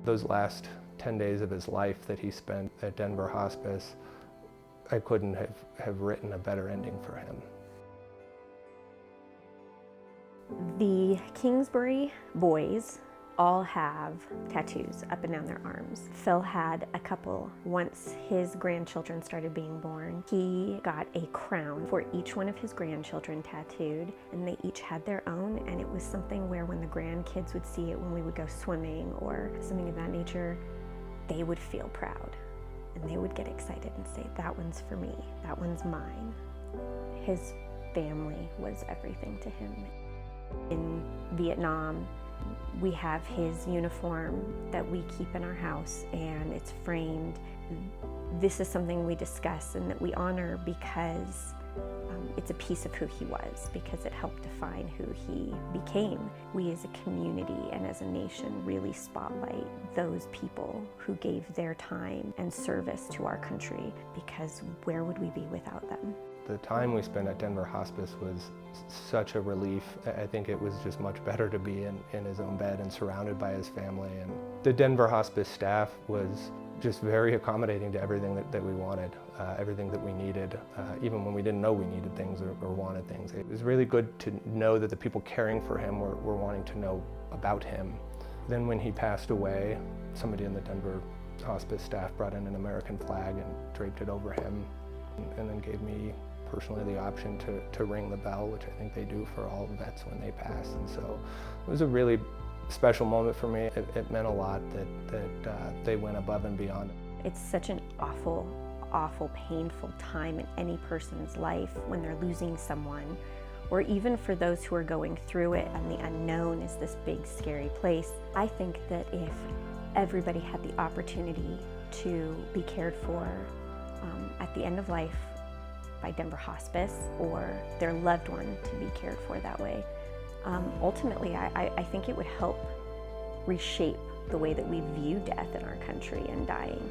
Those last 10 days of his life that he spent at Denver Hospice, I couldn't have written a better ending for him. The Kingsbury boys all have tattoos up and down their arms. Phil had a couple once his grandchildren started being born. He got a crown for each one of his grandchildren tattooed, and they each had their own, and it was something where when the grandkids would see it when we would go swimming or something of that nature, they would feel proud and they would get excited and say, that one's for me, that one's mine. His family was everything to him. In Vietnam, we have his uniform that we keep in our house, and it's framed. This is something we discuss and that we honor because it's a piece of who he was, because it helped define who he became. We as a community and as a nation really spotlight those people who gave their time and service to our country, because where would we be without them? The time we spent at Denver Hospice was such a relief. I think it was just much better to be in his own bed and surrounded by his family. And the Denver Hospice staff was just very accommodating to everything that we wanted, everything that we needed, even when we didn't know we needed things or wanted things. It was really good to know that the people caring for him were wanting to know about him. Then when he passed away, somebody in the Denver Hospice staff brought in an American flag and draped it over him, and then gave me personally the option to ring the bell, which I think they do for all vets when they pass. And so it was a really special moment for me. It meant a lot that they went above and beyond. It's such an awful, painful time in any person's life when they're losing someone, or even for those who are going through it, and the unknown is this big, scary place. I think that if everybody had the opportunity to be cared for at the end of life by Denver Hospice, or their loved one to be cared for that way, ultimately I think it would help reshape the way that we view death in our country and dying.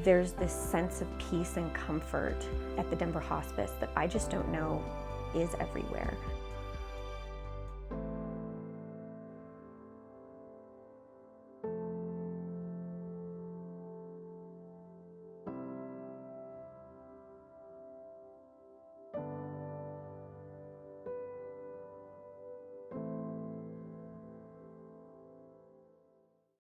There's this sense of peace and comfort at the Denver Hospice that I just don't know is everywhere.